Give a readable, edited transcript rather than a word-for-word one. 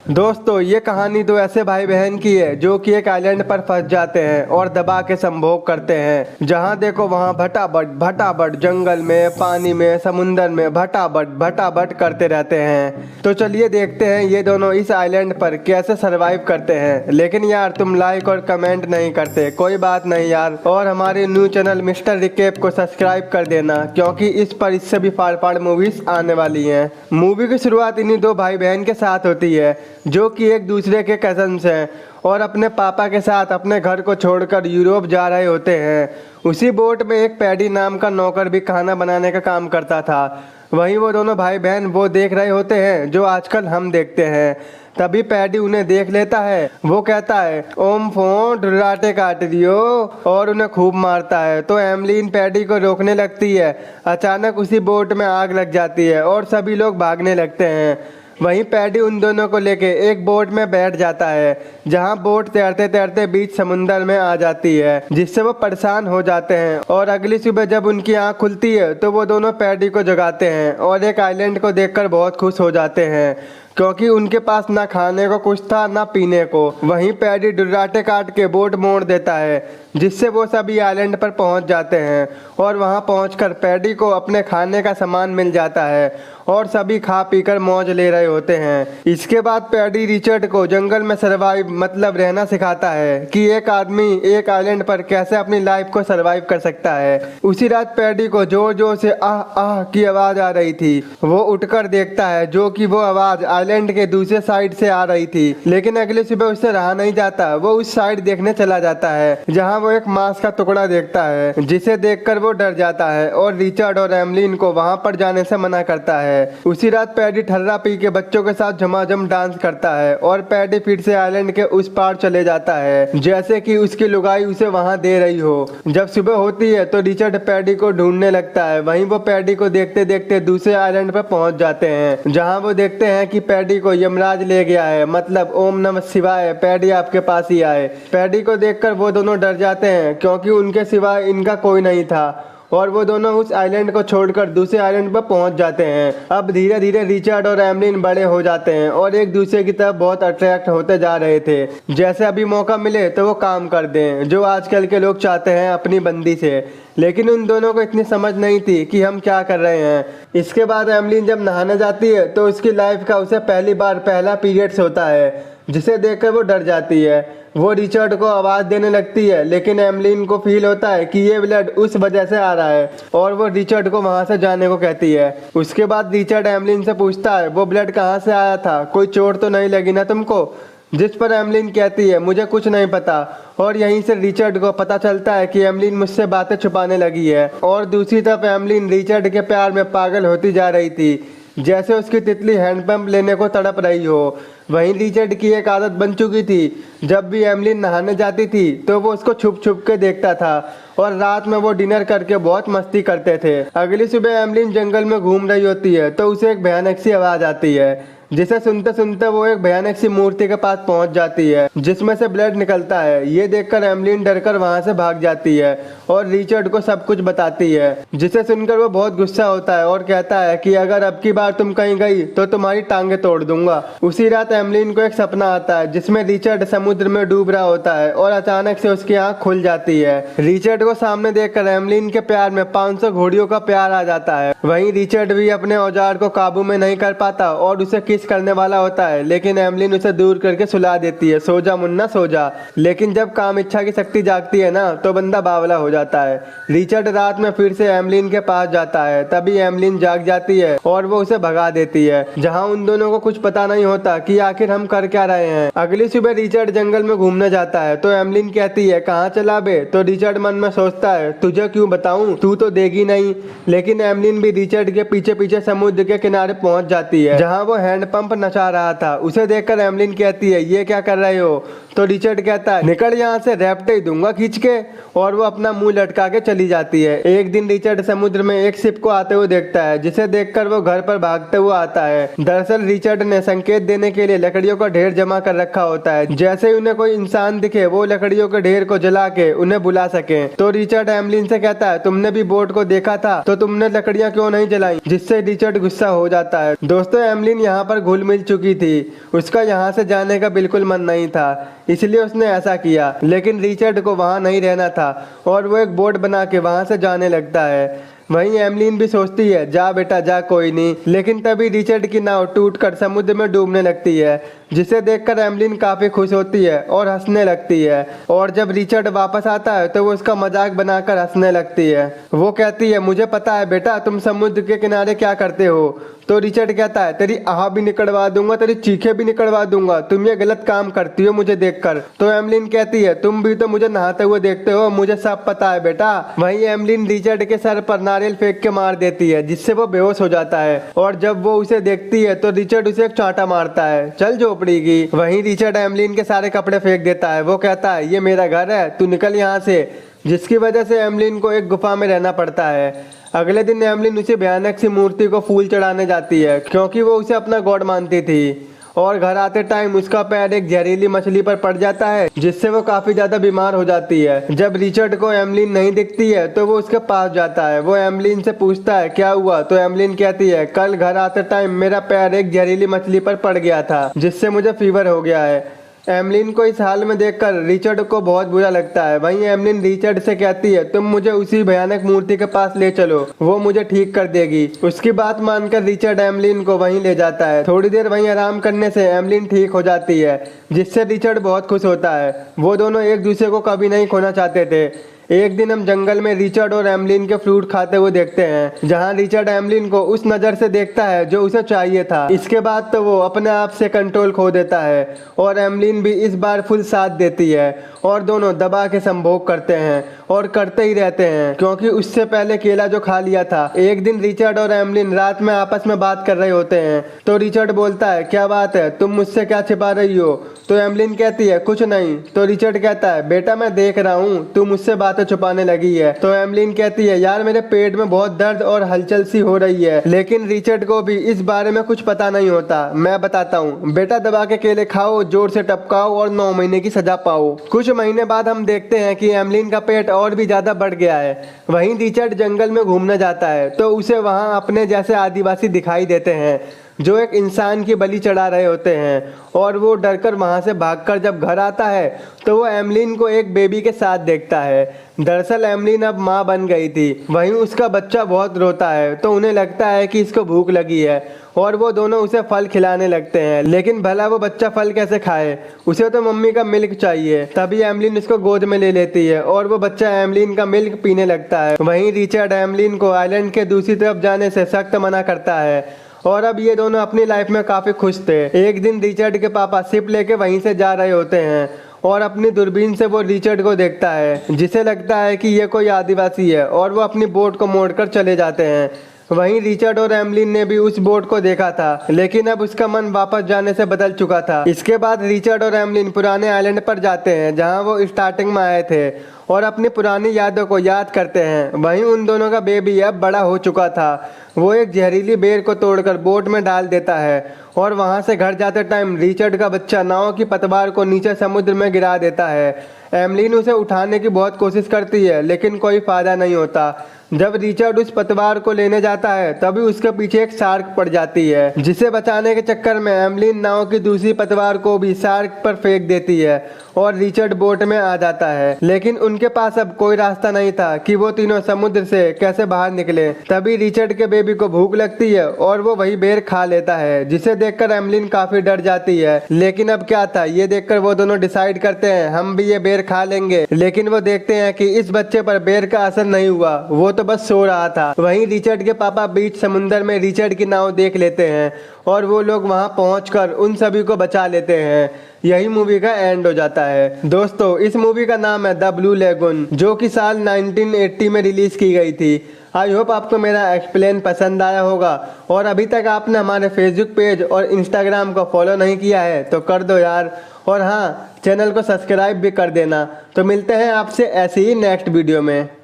दोस्तों ये कहानी तो ऐसे भाई बहन की है जो कि एक आइलैंड पर फंस जाते हैं और दबा के संभोग करते हैं। जहां देखो वहां भटाभट जंगल में, पानी में, समुंदर में भटाभट करते रहते हैं। तो चलिए देखते हैं ये दोनों इस आइलैंड पर कैसे सरवाइव करते हैं। लेकिन यार तुम लाइक और कमेंट नहीं करते, कोई बात नहीं यार। और हमारे न्यू चैनल मिस्टर रिकेप को सब्सक्राइब कर देना, क्योंकि इस पर इससे भी फाड़ मूवीज आने वाली हैं। मूवी की शुरुआत इन्हीं दो भाई बहन के साथ होती है जो कि एक दूसरे के कजन्स हैं और अपने पापा के साथ अपने घर को छोड़कर यूरोप जा रहे होते हैं। उसी बोट में एक पैडी नाम का नौकर भी खाना बनाने का काम करता था। वहीं वो दोनों भाई बहन वो देख रहे होते हैं जो आजकल हम देखते हैं। तभी पैडी उन्हें देख लेता है। वो कहता है ओम फोन डुराटे काट दियो और उन्हें खूब मारता है। तो एमलीन पैडी को रोकने लगती है। अचानक उसी बोट में आग लग जाती है और सभी लोग भागने लगते हैं। वहीं पैडी उन दोनों को लेके एक बोट में बैठ जाता है, जहां बोट तैरते तैरते बीच समुंदर में आ जाती है, जिससे वो परेशान हो जाते हैं। और अगली सुबह जब उनकी आंख खुलती है तो वो दोनों पैडी को जगाते हैं और एक आइलैंड को देखकर बहुत खुश हो जाते हैं, क्योंकि उनके पास ना खाने को कुछ था ना पीने को। वहीं पैडी डुर्राटे काट के बोट मोड़ देता है, जिससे वो सभी आइलैंड पर पहुंच जाते हैं। और वहां पहुंचकर पैडी को अपने खाने का सामान मिल जाता है और सभी खा पीकर मौज ले रहे होते हैं। इसके बाद पैडी रिचर्ड को जंगल में सरवाइव मतलब रहना सिखाता है कि एक आदमी एक आइलैंड पर कैसे अपनी लाइफ को सरवाइव कर सकता है। उसी रात पैडी को जोर जोर से आह आह की आवाज आ रही थी। वो उठकर देखता है जो कि वो आवाज आइलैंड के दूसरे साइड से आ रही थी। लेकिन अगली सुबह उससे रहा नहीं जाता। वो उस साइड देखने चला जाता है, जहाँ वो एक मांस का टुकड़ा देखता है, जिसे देखकर वो डर जाता है और रिचर्ड और एमलीन को वहां पर जाने से मना करता है। उसी रात पैडी ठर्रा पी के बच्चों के साथ झमाझम डांस करता है और पैडी फिर से आइलैंड के उस पार चले जाता है, जैसे कि उसकी लुगाई उसे वहां दे रही हो। जब सुबह होती है तो रिचर्ड पैडी को ढूंढने लगता है। वहीं वो पैडी को देखते देखते दूसरे आइलैंड पर पहुंच जाते हैं, जहां वो देखते हैं कि पैडी को यमराज ले गया है, मतलब ओम नमः शिवाय, पैडी आपके पास ही आए। पैडी को देखकर वो दोनों डर जाते हैं, क्योंकि उनके सिवाय इनका कोई नहीं था। और वो दोनों उस आइलैंड को छोड़कर दूसरे आइलैंड पर पहुंच जाते हैं। अब धीरे धीरे रिचर्ड और एमलीन बड़े हो जाते हैं और एक दूसरे की तरफ बहुत अट्रैक्ट होते जा रहे थे। जैसे अभी मौका मिले तो वो काम कर दें, जो आजकल के लोग चाहते हैं अपनी बंदी से। लेकिन उन दोनों को इतनी समझ नहीं थी कि हम क्या कर रहे हैं। इसके बाद एमलीन जब नहाने जाती है तो उसकी लाइफ का उसे पहली बार पहला पीरियड्स होता है, जिसे देखकर वो डर जाती है। वो रिचर्ड को आवाज देने लगती है, लेकिन एमलीन को फील होता है कि ये ब्लड उस वजह से आ रहा है और वो रिचर्ड को वहां से जाने को कहती है। उसके बाद रिचर्ड एमलीन से पूछता है वो ब्लड कहाँ से आया था, कोई चोट तो नहीं लगी ना तुमको? जिस पर एमलीन कहती है मुझे कुछ नहीं पता। और यहीं से रिचर्ड को पता चलता है कि एमलीन मुझसे बातें छुपाने लगी है। और दूसरी तरफ एमलीन रिचर्ड के प्यार में पागल होती जा रही थी, जैसे उसकी तितली हैंडपंप लेने को तड़प रही हो। वहीं रिचर्ड की एक आदत बन चुकी थी, जब भी एमलीन नहाने जाती थी तो वो उसको छुप छुप के देखता था और रात में वो डिनर करके बहुत मस्ती करते थे। अगली सुबह एमलीन जंगल में घूम रही होती है तो उसे एक भयानक सी आवाज आती है, जिसे सुनते सुनते वो एक भयानक सी मूर्ति के पास पहुंच जाती है, जिसमें से ब्लड निकलता है। ये देखकर एमलीन डरकर वहां से भाग जाती है और रिचर्ड को सब कुछ बताती है, जिसे सुनकर वो बहुत गुस्सा होता है और कहता है कि अगर अब की बार तुम कहीं गई तो तुम्हारी टांगे तोड़ दूंगा। उसी रात एमलीन को एक सपना आता है, जिसमें रिचर्ड समुद्र में डूब रहा होता है और अचानक से उसकी आंख खुल जाती है। रिचर्ड को सामने देखकर एमलीन के प्यार में 500 घोड़ियों का प्यार आ जाता है। वहीं रिचर्ड भी अपने औजार को काबू में नहीं कर पाता और उसे किस करने वाला होता है, लेकिन एमलीन उसे दूर करके सुला देती है, सो जा मुन्ना सो जा। लेकिन जब काम इच्छा की शक्ति जागती है ना, तो बंदा बावला हो जाता है। रिचर्ड रात में फिर से एमलीन के पास जाता है, तभी एमलीन जाग जाती है और वो उसे भगा देती है, जहां उन दोनों को कुछ पता नहीं होता कि आखिर हम कर क्या रहे हैं। अगली सुबह रिचर्ड जंगल में घूमने जाता है तो एमलीन कहती है कहाँ चला बे? तो रिचर्ड मन में सोचता है तुझे क्यों बताऊं, तू तो देगी नहीं। लेकिन एमलीन भी रिचर्ड के पीछे पीछे समुद्र के किनारे पहुंच जाती है, जहाँ वो हैंडपंप नचा रहा था। उसे देखकर एमलीन कहती है ये क्या कर रहे हो? तो रिचर्ड कहता है निकल यहाँ से, रैप्टे ही दूंगा खींच के। और वो अपना मुंह लटका के चली जाती है। एक दिन रिचर्ड समुद्र में एक शिप को आते हुए देखता है, जिसे देखकर वो घर पर भागते हुए आता है। दरअसल रिचर्ड ने संकेत देने के लिए लकड़ियों का ढेर जमा कर रखा होता है, जैसे ही उन्हें कोई इंसान दिखे वो लकड़ियों के ढेर को जला के उन्हें बुला सके। तो रिचर्ड एमलीन से कहता है तुमने भी बोट को देखा था तो तुमने लकड़ियां क्यों नहीं जलाई, जिससे रिचर्ड गुस्सा हो जाता है। दोस्तों एमलीन यहाँ पर घुल मिल चुकी थी। उसका यहाँ से जाने का बिल्कुल मन नहीं था, इसलिए उसने ऐसा किया। लेकिन रिचर्ड को वहाँ नहीं रहना था और वो एक बोट बना के वहाँ से जाने लगता है। वहीं एमलीन भी सोचती है जा बेटा जा, कोई नहीं। लेकिन तभी रिचर्ड की नाव टूटकर समुद्र में डूबने लगती है, जिसे देखकर एमलीन काफी खुश होती है और हंसने लगती है। और जब रिचर्ड वापस आता है तो वो उसका मजाक बनाकर हंसने लगती है। वो कहती है मुझे पता है बेटा तुम समुद्र के किनारे क्या करते हो। तो रिचर्ड कहता है तेरी आह भी निकलवा दूंगा, तेरी चीखें भी निकलवा दूंगा, तुम ये गलत काम करती हो मुझे देखकर। तो एमलीन कहती है तुम भी तो मुझे नहाते हुए देखते हो, मुझे सब पता है बेटा। वहीं एमलीन रिचर्ड के सर पर नारियल फेंक के मार देती है, जिससे वो बेहोश हो जाता है। और जब वो उसे देखती है तो रिचर्ड उसे एक चांटा मारता है, चल झोपड़ी की। वहीं रिचर्ड एमलीन के सारे कपड़े फेंक देता है। वो कहता है ये मेरा घर है, तू निकल यहाँ से। जिसकी वजह से एमलीन को एक गुफा में रहना पड़ता है। अगले दिन एमलीन उसी भयानक सी मूर्ति को फूल चढ़ाने जाती है, क्योंकि वो उसे अपना गॉड मानती थी। और घर आते टाइम उसका पैर एक जहरीली मछली पर पड़ जाता है, जिससे वो काफी ज्यादा बीमार हो जाती है। जब रिचर्ड को एमलीन नहीं दिखती है तो वो उसके पास जाता है। वो एमलीन से पूछता है क्या हुआ। तो एमलीन कहती है कल घर आते टाइम मेरा पैर एक जहरीली मछली पर पड़ गया था, जिससे मुझे फीवर हो गया है। एमलीन को इस हाल में देखकर रिचर्ड को बहुत बुरा लगता है। वहीं एमलीन रिचर्ड से कहती है तुम मुझे उसी भयानक मूर्ति के पास ले चलो, वो मुझे ठीक कर देगी। उसकी बात मानकर रिचर्ड एमलीन को वहीं ले जाता है। थोड़ी देर वहीं आराम करने से एमलीन ठीक हो जाती है, जिससे रिचर्ड बहुत खुश होता है। वो दोनों एक दूसरे को कभी नहीं खोना चाहते थे। एक दिन हम जंगल में रिचर्ड और एमलीन के फ्रूट खाते हुए देखते हैं, जहां रिचर्ड एमलीन को उस नज़र से देखता है जो उसे चाहिए था। इसके बाद तो वो अपने आप से कंट्रोल खो देता है और एमलीन भी इस बार फुल साथ देती है और दोनों दबा के संभोग करते हैं और करते ही रहते हैं, क्योंकि उससे पहले केला जो खा लिया था। एक दिन रिचर्ड और एमलीन रात में आपस में बात कर रहे होते हैं, तो रिचर्ड बोलता है क्या बात है, तुम मुझसे क्या छिपा रही हो। तो एमलीन कहती है कुछ नहीं। तो रिचर्ड कहता है बेटा मैं देख रहा हूँ तू मुझसे बातें छुपाने लगी है। तो एमलीन कहती है यार मेरे पेट में बहुत दर्द और हलचल सी हो रही है। लेकिन रिचर्ड को भी इस बारे में कुछ पता नहीं होता। मैं बताता हूँ बेटा, दबा के केले खाओ, जोर से टपकाओ और 9 महीने की सजा पाओ। कुछ महीने बाद हम देखते हैं कि एमलीन का पेट और भी ज्यादा बढ़ गया है। वहीं रिचर्ड जंगल में घूमने जाता है तो उसे वहाँ अपने जैसे आदिवासी दिखाई देते हैं, जो एक इंसान की बलि चढ़ा रहे होते हैं। और वो डरकर वहां से भागकर जब घर आता है तो वो एमलीन को एक बेबी के साथ देखता है। दरअसल एमलीन अब माँ बन गई थी। वहीं उसका बच्चा बहुत रोता है, तो उन्हें लगता है कि इसको भूख लगी है और वो दोनों उसे फल खिलाने लगते हैं। लेकिन भला वो बच्चा फल कैसे खाए, उसे तो मम्मी का मिल्क चाहिए। तभी एमलीन उसको गोद में ले लेती है और वो बच्चा एमलीन का मिल्क पीने लगता है। वहीं रिचर्ड एमलीन को आइलैंड के दूसरी तरफ जाने से सख्त मना करता है और अब ये दोनों अपनी लाइफ में काफी खुश थे। एक दिन रिचर्ड के पापा शिप लेके वहीं से जा रहे होते हैं और अपनी दूरबीन से वो रिचर्ड को देखता है, जिसे लगता है कि ये कोई आदिवासी है, और वो अपनी बोट को मोड़कर चले जाते हैं। वहीं रिचर्ड और एमलीन ने भी उस बोट को देखा था, लेकिन अब उसका मन वापस जाने से बदल चुका था। इसके बाद रिचर्ड और एमलीन पुराने आइलैंड पर जाते हैं, जहां वो स्टार्टिंग में आए थे, और अपनी पुरानी यादों को याद करते हैं। वहीं उन दोनों का बेबी अब बड़ा हो चुका था। वो एक जहरीली बेर को तोड़कर बोट में डाल देता है और वहां से घर जाते टाइम रिचर्ड का बच्चा नाव की पतवार को नीचे समुद्र में गिरा देता है। एमलीन उसे उठाने की बहुत कोशिश करती है, लेकिन कोई फायदा नहीं होता। जब रिचर्ड उस पतवार को लेने जाता है तभी उसके पीछे एक शार्क पड़ जाती है, जिसे बचाने के चक्कर में एमलीन नाव की दूसरी पतवार को भी शार्क पर फेंक देती है और रिचर्ड बोट में आ जाता है। लेकिन उनके पास अब कोई रास्ता नहीं था कि वो तीनों समुद्र से कैसे बाहर निकले। तभी रिचर्ड के बेबी को भूख लगती है और वो वही बेर खा लेता है, जिसे देखकर एमलीन काफी डर जाती है। लेकिन अब क्या था, ये देखकर वो दोनों डिसाइड करते हैं हम भी ये बेर खा लेंगे। लेकिन वो देखते हैं कि इस बच्चे पर बेर का असर नहीं हुआ, वो तो बस सो रहा था। वहीं रिचर्ड के पापा बीच समुंदर में रिचर्ड की नाव देख लेते हैं और वो लोग वहां पहुंचकर उन सभी को बचा लेते हैं। यही मूवी का एंड हो जाता है। दोस्तों, इस मूवी का नाम है द ब्लू लेगून, जो कि साल 1980 में रिलीज की गई थी। आई होप आपको मेरा एक्सप्लेन पसंद आया होगा, और अभी तक आपने हमारे फेसबुक पेज और इंस्टाग्राम को फॉलो नहीं किया है तो कर दो यार, और हाँ, चैनल को सब्सक्राइब भी कर देना। तो मिलते हैं आपसे ऐसे ही नेक्स्ट वीडियो में।